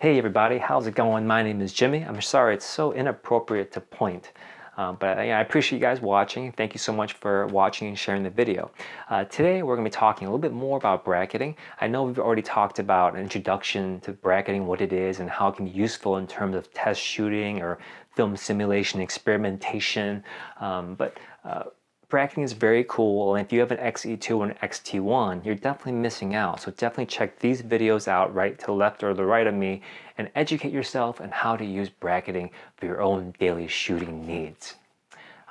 Hey everybody, how's it going? My name is Jimmy. I'm sorry it's so inappropriate to point, but yeah, I appreciate you guys watching. Thank you so much for watching and sharing the video. Today we're going to be talking a little bit more about bracketing. I know we've already talked about an introduction to bracketing, what it is and how it can be useful in terms of test shooting or film simulation experimentation, but bracketing is very cool, and if you have an XE2 and an XT1, you're definitely missing out. So definitely check these videos out right to the left or the right of me and educate yourself on how to use bracketing for your own daily shooting needs.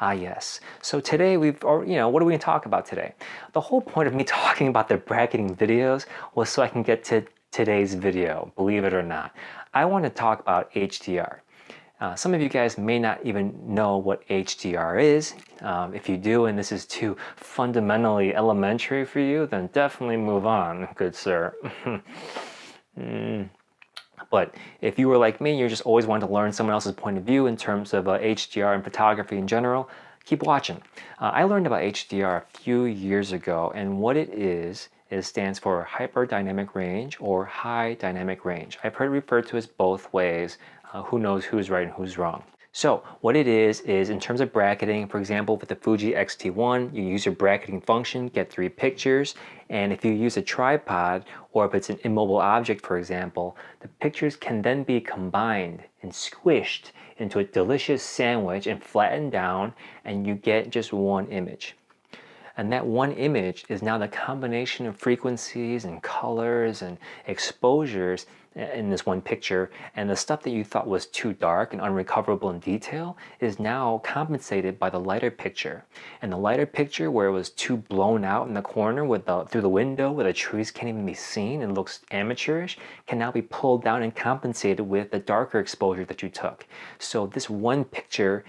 Ah yes, so today what are we going to talk about today? The whole point of me talking about the bracketing videos was so I can get to today's video, believe it or not. I want to talk about HDR. Some of you guys may not even know what HDR is. If you do, and this is too fundamentally elementary for you, then definitely move on, good sir. But if you were like me, you're just always wanting to learn someone else's point of view in terms of HDR and photography in general, keep watching. I learned about HDR a few years ago, and what it stands for hyperdynamic range or high dynamic range. I've heard it referred to as both ways. Who knows who's right and who's wrong. So what it is in terms of bracketing, for example, with the Fuji X-T1, you use your bracketing function, get 3 pictures, and if you use a tripod, or if it's an immobile object, for example, the pictures can then be combined and squished into a delicious sandwich and flattened down, and you get just one image. And that one image is now the combination of frequencies and colors and exposures in this one picture, and the stuff that you thought was too dark and unrecoverable in detail is now compensated by the lighter picture. And the lighter picture, where it was too blown out in the corner through the window where the trees can't even be seen and looks amateurish, can now be pulled down and compensated with the darker exposure that you took. So this one picture,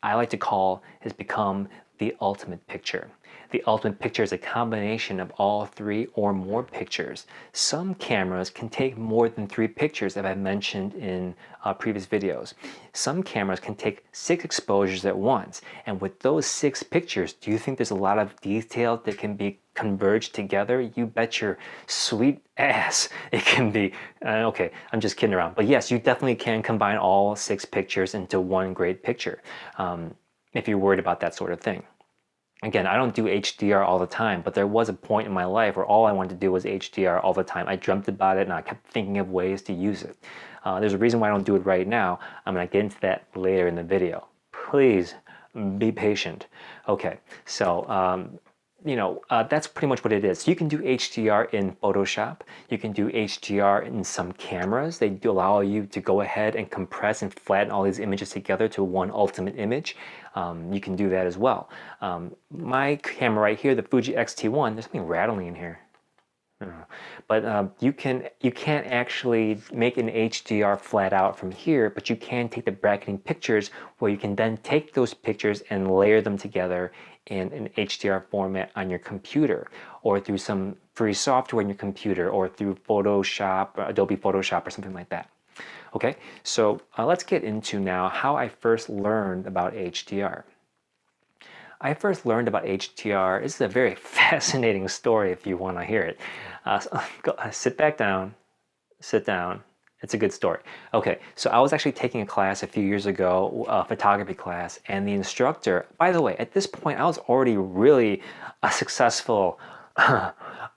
I like to call, has become the ultimate picture. The ultimate picture is a combination of all 3 or more pictures. Some cameras can take more than 3 pictures, as I mentioned in previous videos. Some cameras can take 6 exposures at once. And with those 6 pictures, do you think there's a lot of detail that can be converged together? You bet your sweet ass it can be. Okay, I'm just kidding around. But yes, you definitely can combine all 6 pictures into one great picture, if you're worried about that sort of thing. Again, I don't do HDR all the time, but there was a point in my life where all I wanted to do was HDR all the time. I dreamt about it and I kept thinking of ways to use it. There's a reason why I don't do it right now. I'm going to get into that later in the video. Please be patient. Okay, so that's pretty much what it is. So you can do HDR in Photoshop. You can do HDR in some cameras. They do allow you to go ahead and compress and flatten all these images together to one ultimate image. You can do that as well. My camera right here, the Fuji X-T1, there's something rattling in here. But you can't actually make an HDR flat out from here, but you can take the bracketing pictures where you can then take those pictures and layer them together in an HDR format on your computer, or through some free software in your computer, or through Photoshop, Adobe Photoshop, or something like that. Okay, so let's get into now how I first learned about HDR. I first learned about HDR. This is a very fascinating story if you want to hear it. Sit back down, sit down. It's a good story. Okay, so I was actually taking a class a few years ago, a photography class, and the instructor, by the way, at this point I was already really a successful,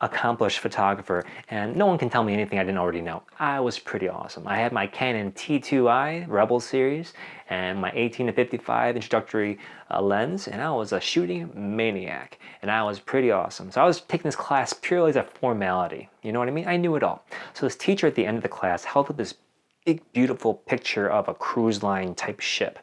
accomplished photographer, and no one can tell me anything I didn't already know. I was pretty awesome. I had my Canon T2i Rebel series and my 18-55 introductory lens, and I was a shooting maniac, and I was pretty awesome. So I was taking this class purely as a formality. You know what I mean? I knew it all. So this teacher at the end of the class held up this big, beautiful picture of a cruise line type ship.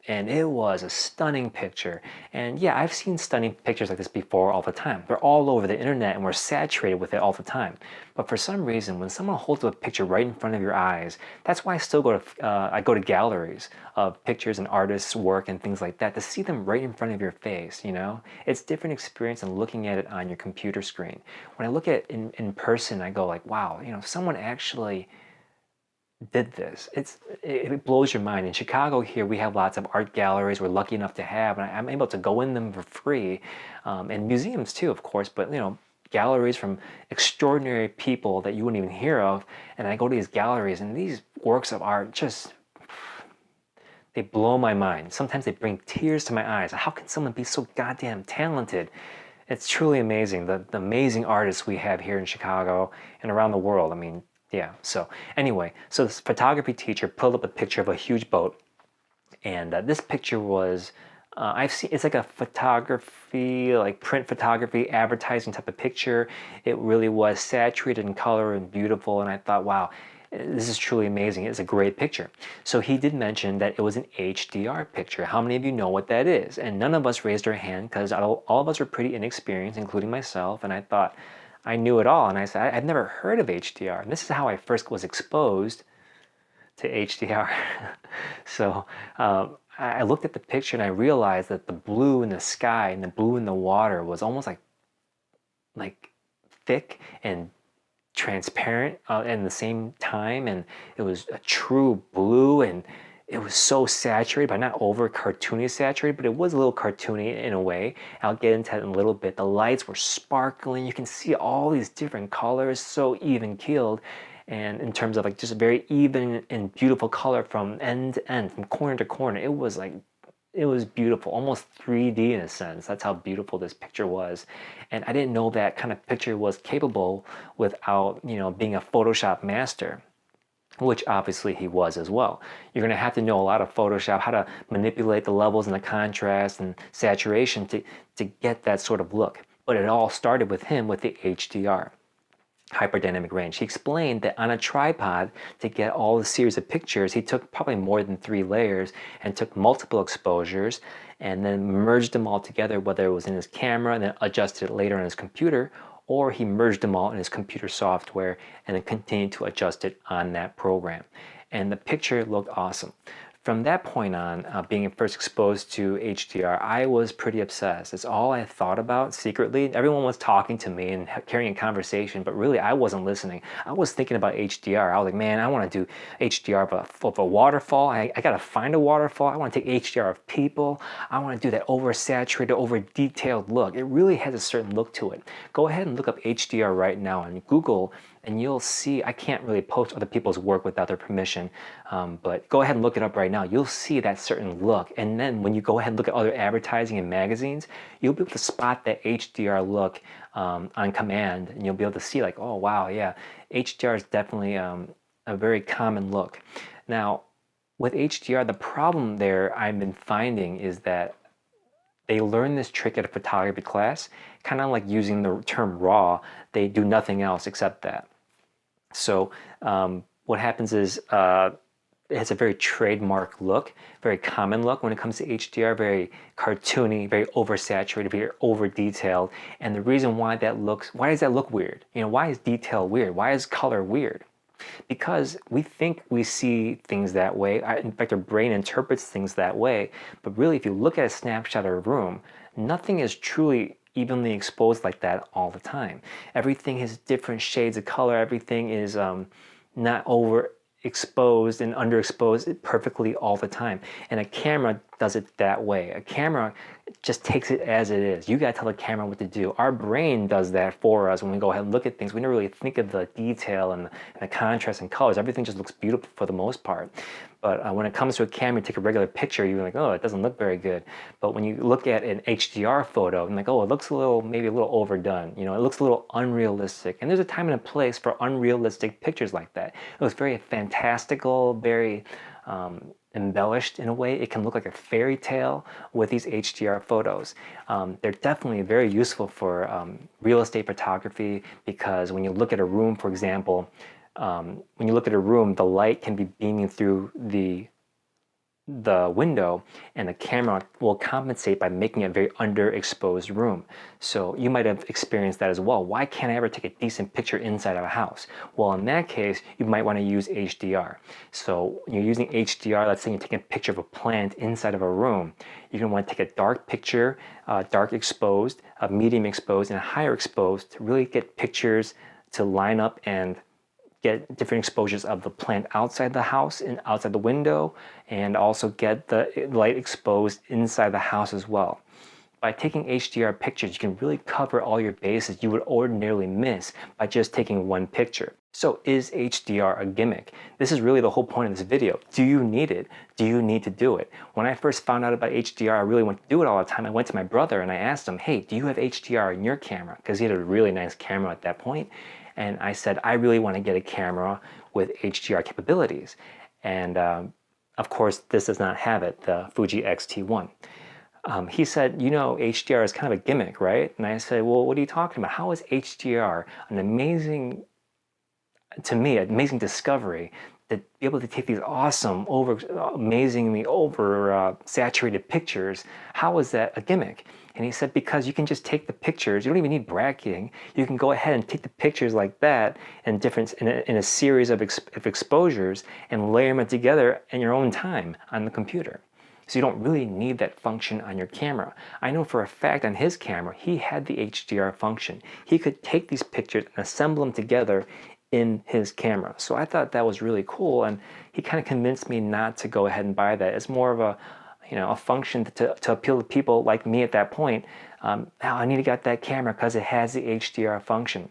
And it was a stunning picture. And yeah, I've seen stunning pictures like this before all the time. They're all over the internet and we're saturated with it all the time. But for some reason, when someone holds up a picture right in front of your eyes, that's why I still go to galleries of pictures and artists' work and things like that, to see them right in front of your face, you know? It's a different experience than looking at it on your computer screen. When I look at it in person, I go like, wow, you know, someone actually did this. It blows your mind. In Chicago here, we have lots of art galleries we're lucky enough to have, and I'm able to go in them for free, and museums too, of course, but you know, galleries from extraordinary people that you wouldn't even hear of. And I go to these galleries, and these works of art just, they blow my mind. Sometimes they bring tears to my eyes. How can someone be so goddamn talented? It's truly amazing, the amazing artists we have here in Chicago and around the world. I mean, yeah. So anyway, so this photography teacher pulled up a picture of a huge boat, and this picture was, I've seen, it's like a photography, like print photography, advertising type of picture. It really was saturated in color and beautiful, and I thought, wow, this is truly amazing. It's a great picture. So he did mention that it was an HDR picture. How many of you know what that is? And none of us raised our hand because all of us were pretty inexperienced, including myself. And I thought I knew it all. And I said, I've never heard of HDR. And this is how I first was exposed to HDR. So I looked at the picture and I realized that the blue in the sky and the blue in the water was almost like thick and transparent in the same time, and it was a true blue, and it was so saturated, but not over cartoony saturated, but it was a little cartoony in a way. I'll get into that in a little bit. The lights were sparkling. You can see all these different colors, so even keeled, and in terms of like just a very even and beautiful color from end to end, from corner to corner. It was like, it was beautiful, almost 3D in a sense. That's how beautiful this picture was. And I didn't know that kind of picture was capable without, being a Photoshop master, which obviously he was as well. You're gonna have to know a lot of Photoshop, how to manipulate the levels and the contrast and saturation to get that sort of look. But it all started with him with the HDR. Hyperdynamic range. He explained that on a tripod, to get all the series of pictures, he took probably more than 3 layers and took multiple exposures and then merged them all together, whether it was in his camera and then adjusted it later on his computer, or he merged them all in his computer software and then continued to adjust it on that program. And the picture looked awesome. From that point on, being first exposed to HDR, I was pretty obsessed. It's all I thought about secretly. Everyone was talking to me and carrying a conversation, but really I wasn't listening. I was thinking about HDR. I was like, man, I want to do HDR of a waterfall. I got to find a waterfall. I want to take HDR of people. I want to do that oversaturated, over detailed look. It really has a certain look to it. Go ahead and look up HDR right now on Google, and you'll see, I can't really post other people's work without their permission, but go ahead and look it up right now. You'll see that certain look. And then when you go ahead and look at other advertising and magazines, you'll be able to spot that HDR look on command, and you'll be able to see like, oh wow, yeah, HDR is definitely a very common look. Now, with HDR, the problem there I've been finding is that they learn this trick at a photography class, kind of like using the term RAW. They do nothing else except that. So what happens is it has a very trademark look, very common look when it comes to HDR, very cartoony, very oversaturated, very over detailed. And the reason why why does that look weird? Why is detail weird? Why is color weird? Because we think we see things that way. In fact, our brain interprets things that way. But really, if you look at a snapshot of a room, nothing is truly evenly exposed like that all the time. Everything has different shades of color. Everything is not overexposed and underexposed perfectly all the time. And a camera does it that way. A camera just takes it as it is. You got to tell the camera what to do. Our brain does that for us when we go ahead and look at things. We never really think of the detail and the contrast and colors. Everything just looks beautiful for the most part. But when it comes to a camera, you take a regular picture, you're like, oh, it doesn't look very good. But when you look at an HDR photo, I'm like, oh, it looks maybe a little overdone. It looks a little unrealistic. And there's a time and a place for unrealistic pictures like that. It was very fantastical, very embellished in a way. It can look like a fairy tale with these HDR photos. They're definitely very useful for real estate photography, because when you look at a room, for example, the light can be beaming through the window, and the camera will compensate by making it a very underexposed room. So you might have experienced that as well. Why can't I ever take a decent picture inside of a house? Well, in that case, you might want to use HDR. So when you're using HDR, let's say you're taking a picture of a plant inside of a room, you're going to want to take a dark picture, dark exposed, a medium exposed, and a higher exposed to really get pictures to line up and get different exposures of the plant outside the house and outside the window, and also get the light exposed inside the house as well. by taking HDR pictures, you can really cover all your bases you would ordinarily miss by just taking one picture. So is HDR a gimmick? This is really the whole point of this video. Do you need it? Do you need to do it? When I first found out about HDR, I really wanted to do it all the time. I went to my brother and I asked him, hey, do you have HDR in your camera? Because he had a really nice camera at that point. And I said, I really want to get a camera with HDR capabilities. And of course, this does not have it, the Fuji X-T1. He said, you know, HDR is kind of a gimmick, right? And I said, well, what are you talking about? How is HDR an amazing, to me, amazing discovery to be able to take these awesome, amazingly saturated pictures? How is that a gimmick? And he said, because you can just take the pictures, you don't even need bracketing. You can go ahead and take the pictures like that in a series of exposures and layer them together in your own time on the computer. So you don't really need that function on your camera. I know for a fact on his camera, he had the HDR function. He could take these pictures and assemble them together in his camera. So I thought that was really cool, and he kind of convinced me not to go ahead and buy that. It's more of a function to appeal to people like me at that point. I need to get that camera because it has the HDR function.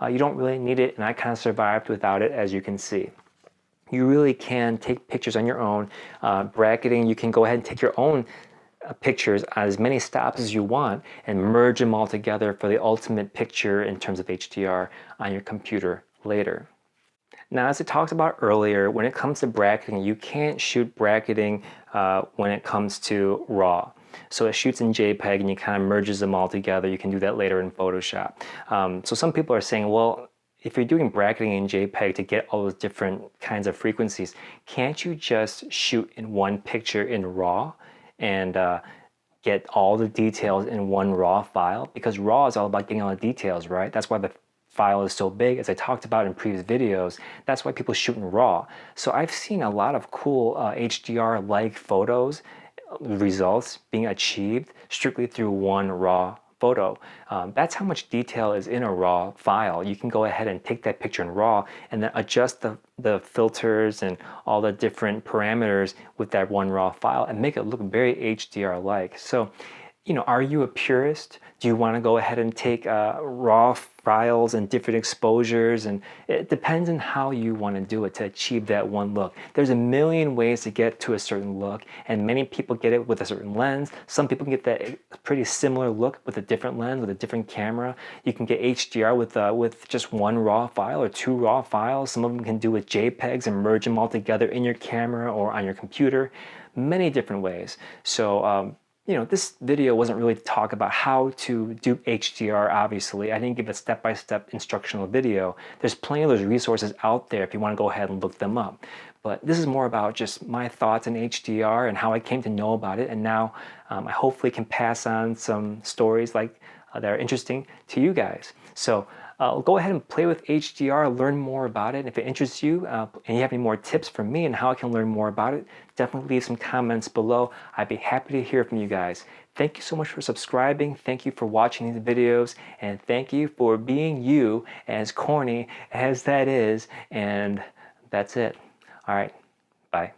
You don't really need it, and I kind of survived without it, as you can see. You really can take pictures on your own. Bracketing, you can go ahead and take your own pictures on as many stops as you want and merge them all together for the ultimate picture in terms of HDR on your computer later. Now, as I talked about earlier, when it comes to bracketing, you can't shoot bracketing when it comes to RAW. So it shoots in JPEG and you kind of merges them all together. You can do that later in Photoshop. So some people are saying, well, if you're doing bracketing in JPEG to get all those different kinds of frequencies, can't you just shoot in one picture in RAW and get all the details in one RAW file? Because RAW is all about getting all the details, right? That's why the file is so big, as I talked about in previous videos. That's why people shoot in RAW. So I've seen a lot of cool HDR-like photos, results being achieved strictly through one RAW photo. That's how much detail is in a RAW file. You can go ahead and take that picture in RAW and then adjust the filters and all the different parameters with that one RAW file and make it look very HDR-like. So, are you a purist? Do you want to go ahead and take RAW files and different exposures? And it depends on how you want to do it to achieve that one look. There's a million ways to get to a certain look, and many people get it with a certain lens. Some people get that pretty similar look with a different lens, with a different camera. You can get HDR with just one RAW file or two RAW files. Some of them can do with JPEGs and merge them all together in your camera or on your computer. Many different ways. So, this video wasn't really to talk about how to do HDR, obviously. I didn't give a step-by-step instructional video. There's plenty of those resources out there if you want to go ahead and look them up. But this is more about just my thoughts on HDR and how I came to know about it. And now I hopefully can pass on some stories like that are interesting to you guys. So go ahead and play with HDR, learn more about it. And if it interests you and you have any more tips for me and how I can learn more about it, definitely leave some comments below. I'd be happy to hear from you guys. Thank you so much for subscribing. Thank you for watching these videos. And thank you for being you, as corny as that is. And that's it. All right. Bye.